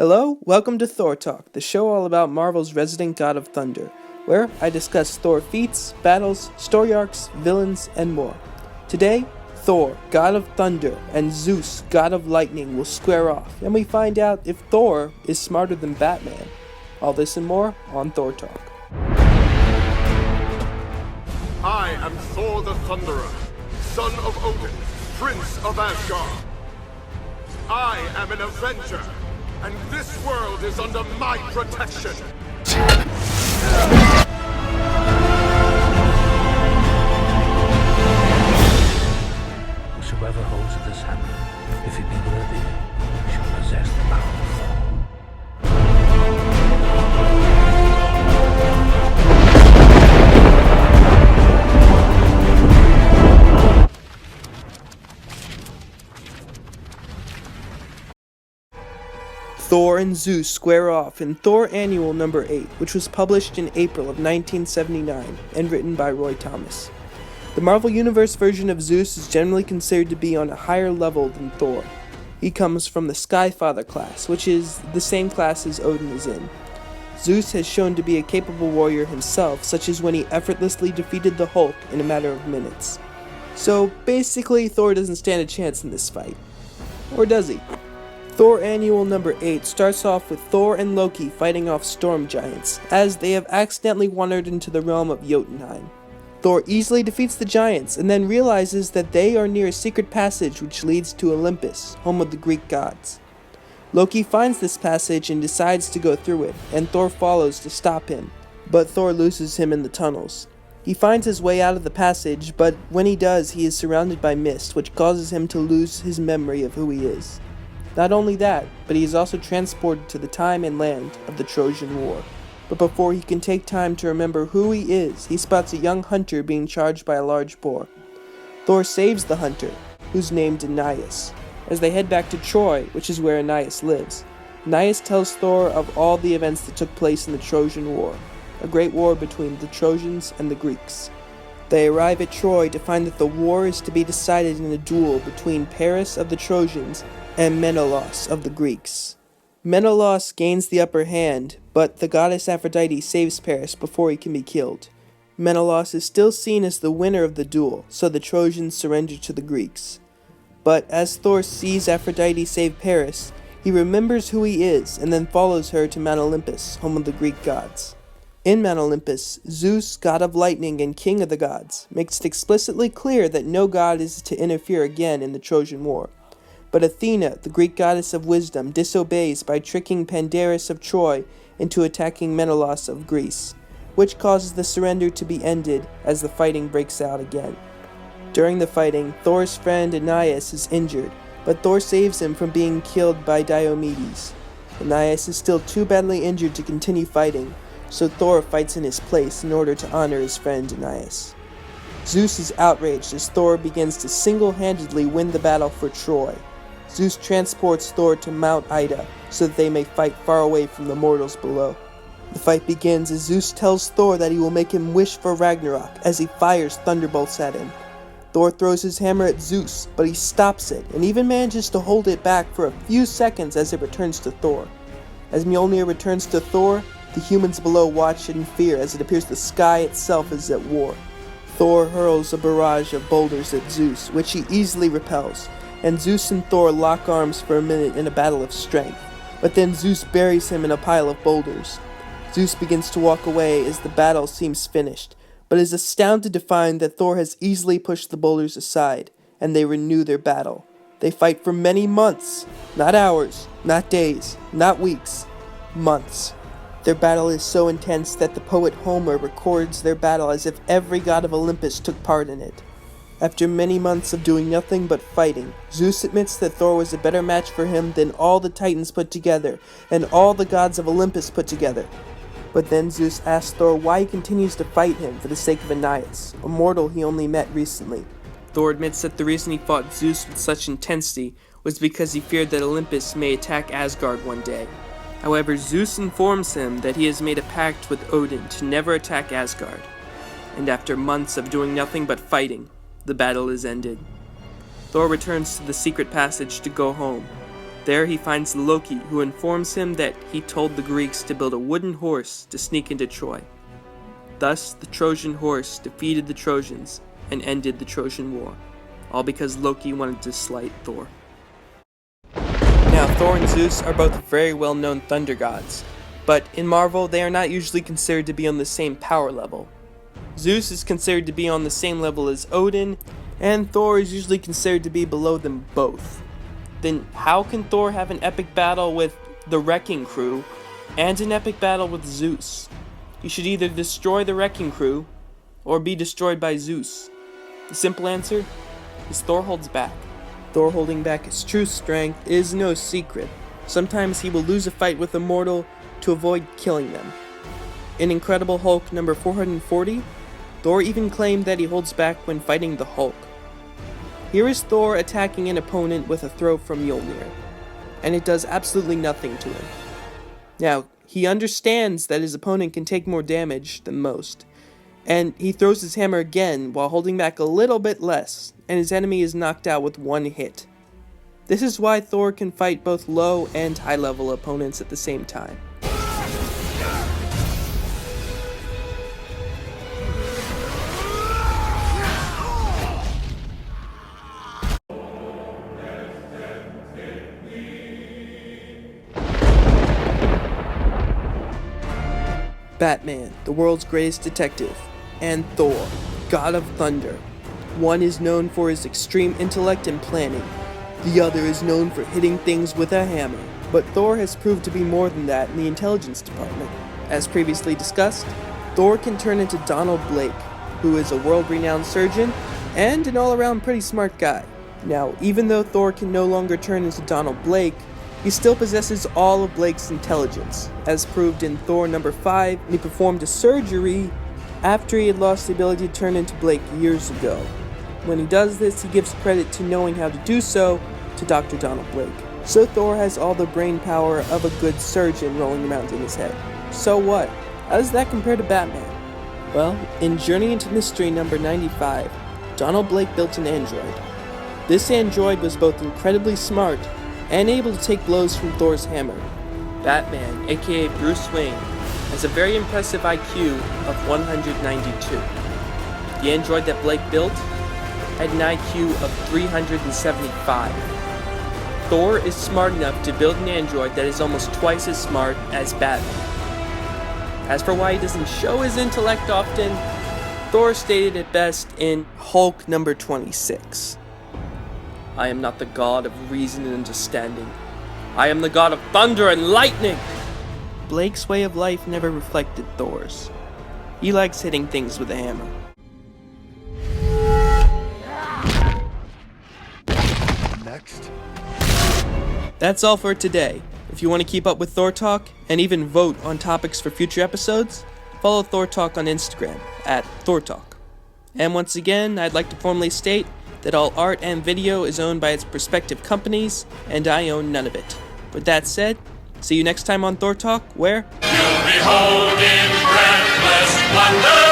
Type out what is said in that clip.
Hello, welcome to Thor Talk, the show all about Marvel's resident god of thunder, where I discuss Thor feats, battles, story arcs, villains, and more. Today, Thor, god of thunder, and Zeus, god of lightning, will square off, and we find out if Thor is smarter than Batman. All this and more on Thor Talk. I am Thor the Thunderer, son of Odin, prince of Asgard. I am an Avenger, and this world is under my protection. Whosoever holds of this hammer, if he be worthy, shall possess the power of Thor. Thor and Zeus square off in Thor Annual number 8, which was published in April of 1979 and written by Roy Thomas. The Marvel Universe version of Zeus is generally considered to be on a higher level than Thor. He comes from the Skyfather class, which is the same class as Odin is in. Zeus has shown to be a capable warrior himself, such as when he effortlessly defeated the Hulk in a matter of minutes. So basically, Thor doesn't stand a chance in this fight. Or does he? Thor Annual number 8 starts off with Thor and Loki fighting off storm giants, as they have accidentally wandered into the realm of Jotunheim. Thor easily defeats the giants, and then realizes that they are near a secret passage which leads to Olympus, home of the Greek gods. Loki finds this passage and decides to go through it, and Thor follows to stop him, but Thor loses him in the tunnels. He finds his way out of the passage, but when he does, he is surrounded by mist, which causes him to lose his memory of who he is. Not only that, but he is also transported to the time and land of the Trojan War. But before he can take time to remember who he is, he spots a young hunter being charged by a large boar. Thor saves the hunter, who's named Aeneas, as they head back to Troy, which is where Aeneas lives. Aeneas tells Thor of all the events that took place in the Trojan War, a great war between the Trojans and the Greeks. They arrive at Troy to find that the war is to be decided in a duel between Paris of the Trojans and Menelaus of the Greeks. Menelaus gains the upper hand, but the goddess Aphrodite saves Paris before he can be killed. Menelaus is still seen as the winner of the duel, so the Trojans surrender to the Greeks. But as Thor sees Aphrodite save Paris, he remembers who he is and then follows her to Mount Olympus, home of the Greek gods. In Mount Olympus, Zeus, god of lightning and king of the gods, makes it explicitly clear that no god is to interfere again in the Trojan War. But Athena, the Greek goddess of wisdom, disobeys by tricking Pandarus of Troy into attacking Menelaus of Greece, which causes the surrender to be ended as the fighting breaks out again. During the fighting, Thor's friend Aeneas is injured, but Thor saves him from being killed by Diomedes. Aeneas is still too badly injured to continue fighting, so Thor fights in his place in order to honor his friend Aeneas. Zeus is outraged as Thor begins to single-handedly win the battle for Troy. Zeus transports Thor to Mount Ida so that they may fight far away from the mortals below. The fight begins as Zeus tells Thor that he will make him wish for Ragnarok as he fires thunderbolts at him. Thor throws his hammer at Zeus, but he stops it and even manages to hold it back for a few seconds as it returns to Thor. As Mjolnir returns to Thor, the humans below watch in fear as it appears the sky itself is at war. Thor hurls a barrage of boulders at Zeus, which he easily repels, and Zeus and Thor lock arms for a minute in a battle of strength, but then Zeus buries him in a pile of boulders. Zeus begins to walk away as the battle seems finished, but is astounded to find that Thor has easily pushed the boulders aside, and they renew their battle. They fight for many months, not hours, not days, not weeks, months. Their battle is so intense that the poet Homer records their battle as if every god of Olympus took part in it. After many months of doing nothing but fighting, Zeus admits that Thor was a better match for him than all the Titans put together, and all the gods of Olympus put together. But then Zeus asks Thor why he continues to fight him for the sake of Aeneas, a mortal he only met recently. Thor admits that the reason he fought Zeus with such intensity was because he feared that Olympus may attack Asgard one day. However, Zeus informs him that he has made a pact with Odin to never attack Asgard. And after months of doing nothing but fighting, the battle is ended. Thor returns to the secret passage to go home, There he finds Loki, who informs him that he told the Greeks to build a wooden horse to sneak into Troy. Thus, the Trojan horse defeated the Trojans and ended the Trojan War, all because Loki wanted to slight Thor. Now, Thor and Zeus are both very well-known thunder gods, but in Marvel, they are not usually considered to be on the same power level. Zeus is considered to be on the same level as Odin, and Thor is usually considered to be below them both. Then how can Thor have an epic battle with the Wrecking Crew and an epic battle with Zeus? He should either destroy the Wrecking Crew or be destroyed by Zeus. The simple answer is Thor holds back. Thor holding back his true strength is no secret. Sometimes he will lose a fight with a mortal to avoid killing them. In Incredible Hulk number 440, Thor even claimed that he holds back when fighting the Hulk. Here is Thor attacking an opponent with a throw from Mjolnir, and it does absolutely nothing to him. Now, he understands that his opponent can take more damage than most, and he throws his hammer again while holding back a little bit less, and his enemy is knocked out with one hit. This is why Thor can fight both low and high level opponents at the same time. Batman, the world's greatest detective, and Thor, god of thunder. One is known for his extreme intellect and planning. The other is known for hitting things with a hammer. But Thor has proved to be more than that in the intelligence department. As previously discussed, Thor can turn into Donald Blake, who is a world-renowned surgeon and an all-around pretty smart guy. Now, even though Thor can no longer turn into Donald Blake, he still possesses all of Blake's intelligence, as proved in Thor number 5, when he performed a surgery after he had lost the ability to turn into Blake years ago. When he does this, he gives credit to knowing how to do so to Dr. Donald Blake. So Thor has all the brain power of a good surgeon rolling around in his head. So what? How does that compare to Batman? Well, in Journey into Mystery number 95, Donald Blake built an android. This android was both incredibly smart and able to take blows from Thor's hammer. Batman, aka Bruce Wayne, has a very impressive IQ of 192. The android that Blake built had an IQ of 375. Thor is smart enough to build an android that is almost twice as smart as Batman. As for why he doesn't show his intellect often, Thor stated it best in Hulk number 26. I am not the god of reason and understanding. I am the god of thunder and lightning! Blake's way of life never reflected Thor's. He likes hitting things with a hammer. Next. That's all for today. If you want to keep up with Thor Talk and even vote on topics for future episodes, follow Thor Talk on Instagram at Thor Talk. And once again, I'd like to formally state that all art and video is owned by its respective companies, and I own none of it. With that said, see you next time on Thor Talk, where You'll behold in breathless wonder